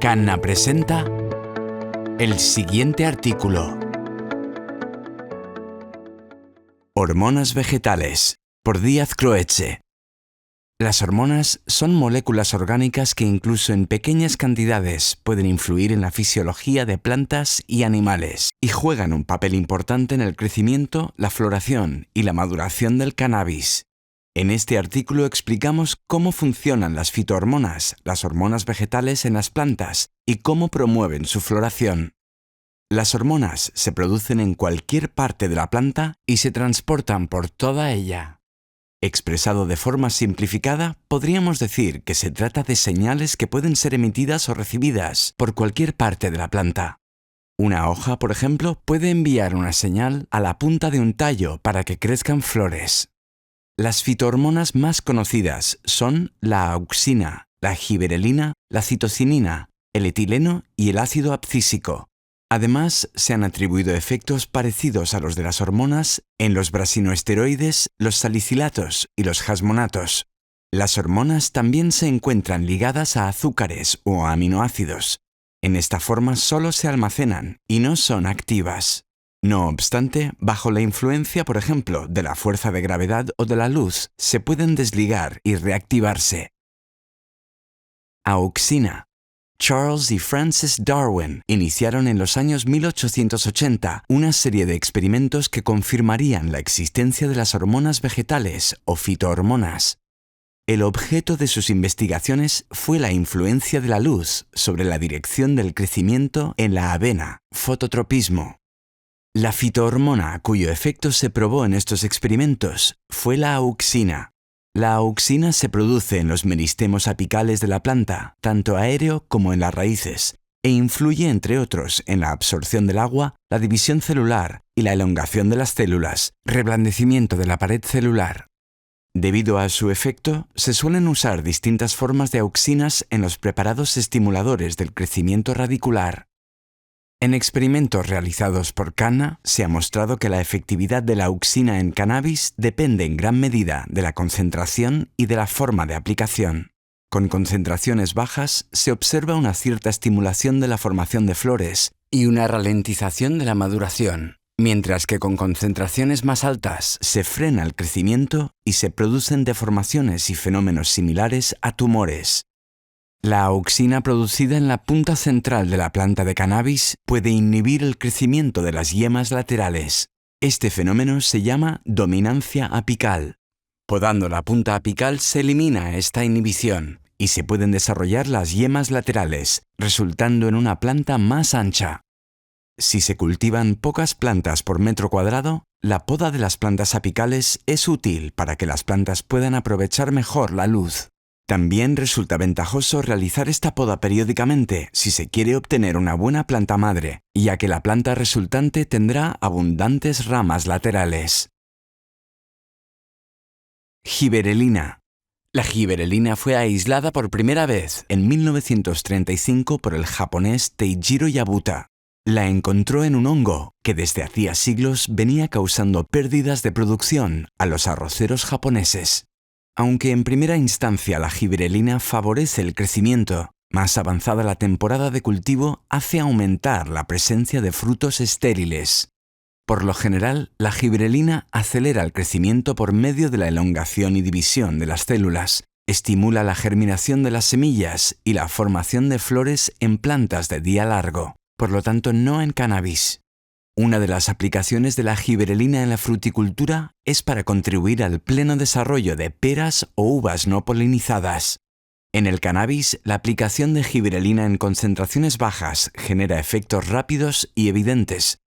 Canna presenta el siguiente artículo. Hormonas vegetales, por Díaz Croetze. Las hormonas son moléculas orgánicas que incluso en pequeñas cantidades pueden influir en la fisiología de plantas y animales y juegan un papel importante en el crecimiento, la floración y la maduración del cannabis. En este artículo explicamos cómo funcionan las fitohormonas, las hormonas vegetales en las plantas y cómo promueven su floración. Las hormonas se producen en cualquier parte de la planta y se transportan por toda ella. Expresado de forma simplificada, podríamos decir que se trata de señales que pueden ser emitidas o recibidas por cualquier parte de la planta. Una hoja, por ejemplo, puede enviar una señal a la punta de un tallo para que crezcan flores. Las fitohormonas más conocidas son la auxina, la giberelina, la citocinina, el etileno y el ácido abscísico. Además, se han atribuido efectos parecidos a los de las hormonas en los brasinoesteroides, los salicilatos y los jasmonatos. Las hormonas también se encuentran ligadas a azúcares o a aminoácidos. En esta forma solo se almacenan y no son activas. No obstante, bajo la influencia, por ejemplo, de la fuerza de gravedad o de la luz, se pueden desligar y reactivarse. Auxina. Charles y Francis Darwin iniciaron en los años 1880 una serie de experimentos que confirmarían la existencia de las hormonas vegetales o fitohormonas. El objeto de sus investigaciones fue la influencia de la luz sobre la dirección del crecimiento en la avena, fototropismo. La fitohormona cuyo efecto se probó en estos experimentos fue la auxina. La auxina se produce en los meristemos apicales de la planta, tanto aéreo como en las raíces, e influye, entre otros, en la absorción del agua, la división celular y la elongación de las células, reblandecimiento de la pared celular. Debido a su efecto, se suelen usar distintas formas de auxinas en los preparados estimuladores del crecimiento radicular. En experimentos realizados por Canna, se ha mostrado que la efectividad de la auxina en cannabis depende en gran medida de la concentración y de la forma de aplicación. Con concentraciones bajas se observa una cierta estimulación de la formación de flores y una ralentización de la maduración, mientras que con concentraciones más altas se frena el crecimiento y se producen deformaciones y fenómenos similares a tumores. La auxina producida en la punta central de la planta de cannabis puede inhibir el crecimiento de las yemas laterales. Este fenómeno se llama dominancia apical. Podando la punta apical se elimina esta inhibición y se pueden desarrollar las yemas laterales, resultando en una planta más ancha. Si se cultivan pocas plantas por metro cuadrado, la poda de las plantas apicales es útil para que las plantas puedan aprovechar mejor la luz. También resulta ventajoso realizar esta poda periódicamente si se quiere obtener una buena planta madre, ya que la planta resultante tendrá abundantes ramas laterales. Giberelina. La giberelina fue aislada por primera vez en 1935 por el japonés Teijiro Yabuta. La encontró en un hongo que desde hacía siglos venía causando pérdidas de producción a los arroceros japoneses. Aunque en primera instancia la giberelina favorece el crecimiento, más avanzada la temporada de cultivo hace aumentar la presencia de frutos estériles. Por lo general, la giberelina acelera el crecimiento por medio de la elongación y división de las células, estimula la germinación de las semillas y la formación de flores en plantas de día largo, por lo tanto no en cannabis. Una de las aplicaciones de la giberelina en la fruticultura es para contribuir al pleno desarrollo de peras o uvas no polinizadas. En el cannabis, la aplicación de giberelina en concentraciones bajas genera efectos rápidos y evidentes.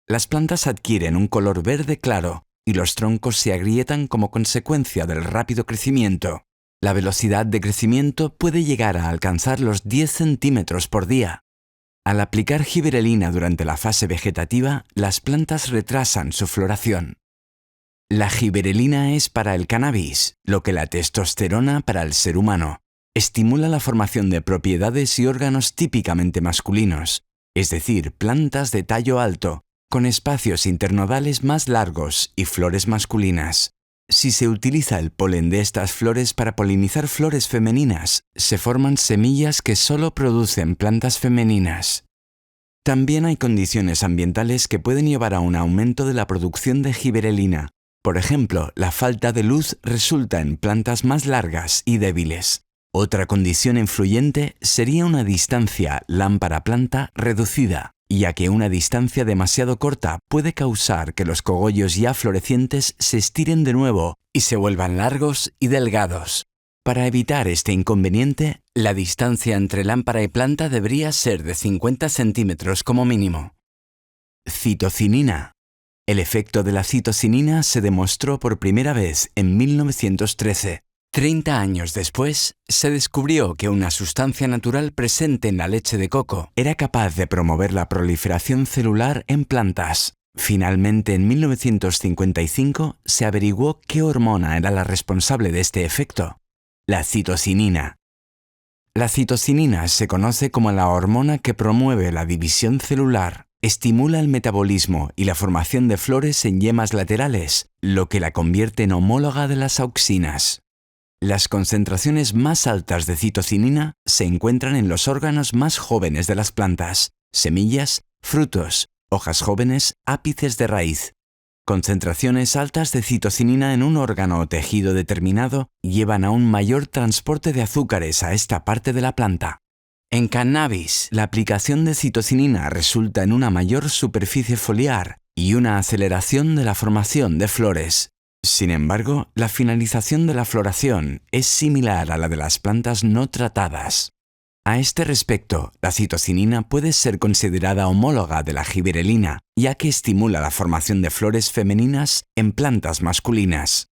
Las plantas adquieren un color verde claro y los troncos se agrietan como consecuencia del rápido crecimiento. La velocidad de crecimiento puede llegar a alcanzar los 10 centímetros por día. Al aplicar giberelina durante la fase vegetativa, las plantas retrasan su floración. La giberelina es para el cannabis lo que la testosterona para el ser humano. Estimula la formación de propiedades y órganos típicamente masculinos, es decir, plantas de tallo alto, con espacios internodales más largos y flores masculinas. Si se utiliza el polen de estas flores para polinizar flores femeninas, se forman semillas que solo producen plantas femeninas. También hay condiciones ambientales que pueden llevar a un aumento de la producción de gibberellina. Por ejemplo, la falta de luz resulta en plantas más largas y débiles. Otra condición influyente sería una distancia lámpara-planta reducida, ya que una distancia demasiado corta puede causar que los cogollos ya florecientes se estiren de nuevo y se vuelvan largos y delgados. Para evitar este inconveniente, la distancia entre lámpara y planta debería ser de 50 centímetros como mínimo. Citocinina. El efecto de la citocinina se demostró por primera vez en 1913. 30 años después, se descubrió que una sustancia natural presente en la leche de coco era capaz de promover la proliferación celular en plantas. Finalmente, en 1955, se averiguó qué hormona era la responsable de este efecto: la citocinina. La citocinina se conoce como la hormona que promueve la división celular, estimula el metabolismo y la formación de flores en yemas laterales, lo que la convierte en homóloga de las auxinas. Las concentraciones más altas de citocinina se encuentran en los órganos más jóvenes de las plantas: semillas, frutos, hojas jóvenes, ápices de raíz. Concentraciones altas de citocinina en un órgano o tejido determinado llevan a un mayor transporte de azúcares a esta parte de la planta. En cannabis, la aplicación de citocinina resulta en una mayor superficie foliar y una aceleración de la formación de flores. Sin embargo, la finalización de la floración es similar a la de las plantas no tratadas. A este respecto, la citocinina puede ser considerada homóloga de la gibberellina, ya que estimula la formación de flores femeninas en plantas masculinas.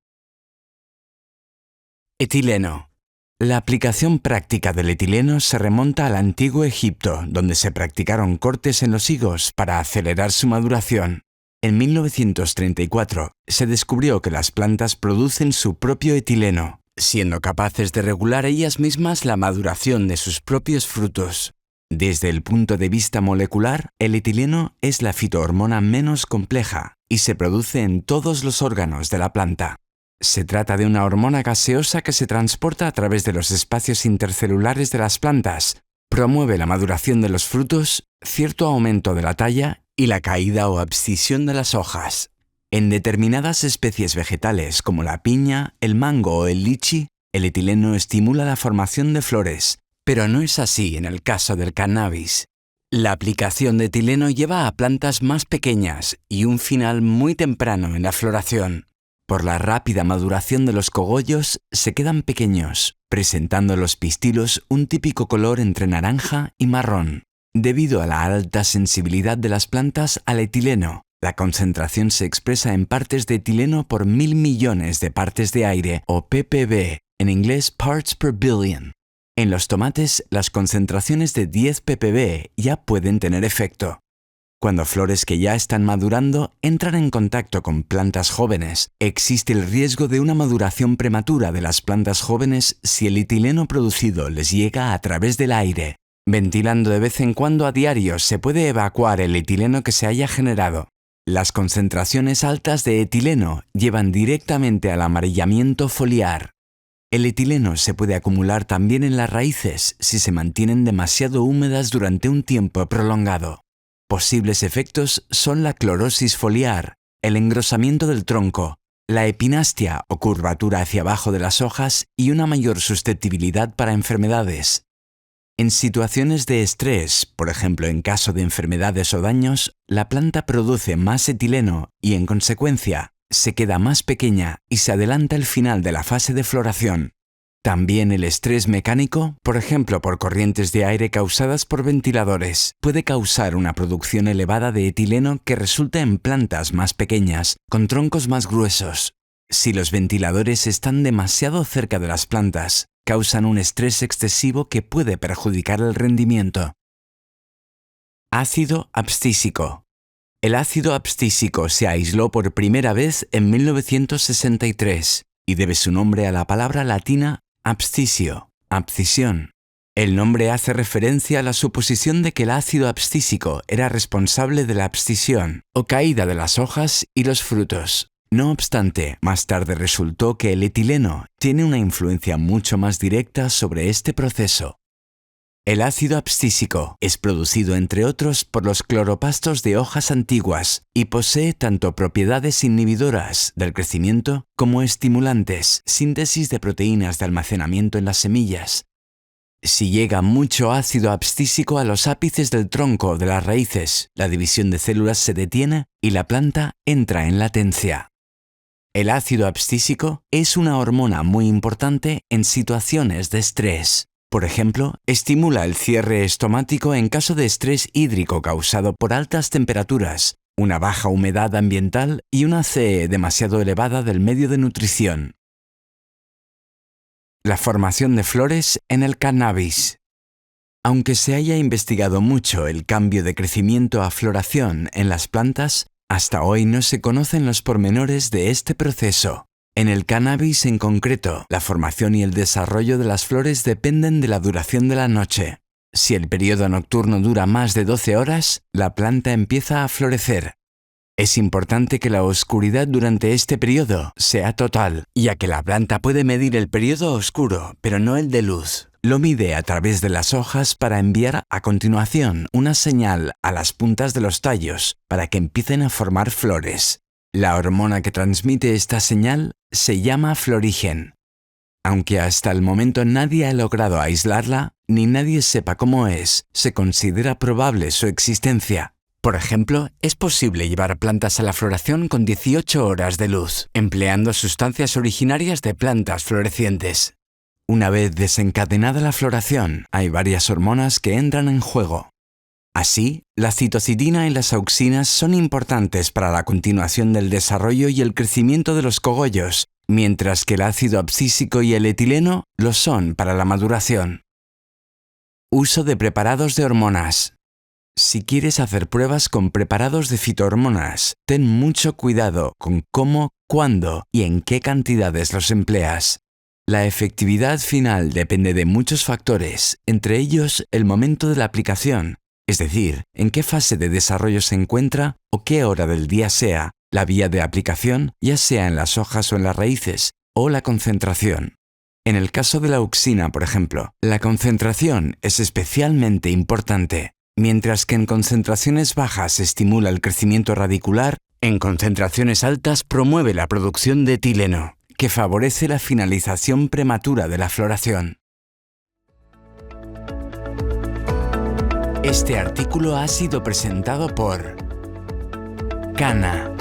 Etileno. La aplicación práctica del etileno se remonta al antiguo Egipto, donde se practicaron cortes en los higos para acelerar su maduración. En 1934, se descubrió que las plantas producen su propio etileno, siendo capaces de regular ellas mismas la maduración de sus propios frutos. Desde el punto de vista molecular, el etileno es la fitohormona menos compleja y se produce en todos los órganos de la planta. Se trata de una hormona gaseosa que se transporta a través de los espacios intercelulares de las plantas, promueve la maduración de los frutos, cierto aumento de la talla y la caída o abscisión de las hojas. En determinadas especies vegetales como la piña, el mango o el lichi, el etileno estimula la formación de flores, pero no es así en el caso del cannabis. La aplicación de etileno lleva a plantas más pequeñas y un final muy temprano en la floración. Por la rápida maduración de los cogollos, se quedan pequeños, presentando los pistilos un típico color entre naranja y marrón. Debido a la alta sensibilidad de las plantas al etileno, la concentración se expresa en partes de etileno por 1000 millones de partes de aire, o ppb, en inglés parts per billion. En los tomates, las concentraciones de 10 ppb ya pueden tener efecto. Cuando flores que ya están madurando entran en contacto con plantas jóvenes, existe el riesgo de una maduración prematura de las plantas jóvenes si el etileno producido les llega a través del aire. Ventilando de vez en cuando a diario se puede evacuar el etileno que se haya generado. Las concentraciones altas de etileno llevan directamente al amarillamiento foliar. El etileno se puede acumular también en las raíces si se mantienen demasiado húmedas durante un tiempo prolongado. Posibles efectos son la clorosis foliar, el engrosamiento del tronco, la epinastia o curvatura hacia abajo de las hojas y una mayor susceptibilidad para enfermedades. En situaciones de estrés, por ejemplo en caso de enfermedades o daños, la planta produce más etileno y, en consecuencia, se queda más pequeña y se adelanta el final de la fase de floración. También el estrés mecánico, por ejemplo por corrientes de aire causadas por ventiladores, puede causar una producción elevada de etileno que resulta en plantas más pequeñas, con troncos más gruesos. Si los ventiladores están demasiado cerca de las plantas, causan un estrés excesivo que puede perjudicar el rendimiento. Ácido abscísico. El ácido abscísico se aisló por primera vez en 1963 y debe su nombre a la palabra latina abscisio, abscisión. El nombre hace referencia a la suposición de que el ácido abscísico era responsable de la abscisión o caída de las hojas y los frutos. No obstante, más tarde resultó que el etileno tiene una influencia mucho más directa sobre este proceso. El ácido abscísico es producido, entre otros, por los cloropastos de hojas antiguas y posee tanto propiedades inhibidoras del crecimiento como estimulantes, síntesis de proteínas de almacenamiento en las semillas. Si llega mucho ácido abscísico a los ápices del tronco o de las raíces, la división de células se detiene y la planta entra en latencia. El ácido abscísico es una hormona muy importante en situaciones de estrés. Por ejemplo, estimula el cierre estomático en caso de estrés hídrico causado por altas temperaturas, una baja humedad ambiental y una CE demasiado elevada del medio de nutrición. La formación de flores en el cannabis. Aunque se haya investigado mucho el cambio de crecimiento a floración en las plantas, hasta hoy no se conocen los pormenores de este proceso. En el cannabis en concreto, la formación y el desarrollo de las flores dependen de la duración de la noche. Si el periodo nocturno dura más de 12 horas, la planta empieza a florecer. Es importante que la oscuridad durante este periodo sea total, ya que la planta puede medir el periodo oscuro, pero no el de luz. Lo mide a través de las hojas para enviar a continuación una señal a las puntas de los tallos para que empiecen a formar flores. La hormona que transmite esta señal se llama florigen. Aunque hasta el momento nadie ha logrado aislarla, ni nadie sepa cómo es, se considera probable su existencia. Por ejemplo, es posible llevar plantas a la floración con 18 horas de luz, empleando sustancias originarias de plantas florecientes. Una vez desencadenada la floración, hay varias hormonas que entran en juego. Así, la citocidina y las auxinas son importantes para la continuación del desarrollo y el crecimiento de los cogollos, mientras que el ácido abscísico y el etileno lo son para la maduración. Uso de preparados de hormonas. Si quieres hacer pruebas con preparados de fitohormonas, ten mucho cuidado con cómo, cuándo y en qué cantidades los empleas. La efectividad final depende de muchos factores, entre ellos el momento de la aplicación, es decir, en qué fase de desarrollo se encuentra o qué hora del día sea, la vía de aplicación, ya sea en las hojas o en las raíces, o la concentración. En el caso de la auxina, por ejemplo, la concentración es especialmente importante. Mientras que en concentraciones bajas estimula el crecimiento radicular, en concentraciones altas promueve la producción de etileno, que favorece la finalización prematura de la floración. Este artículo ha sido presentado por Cana.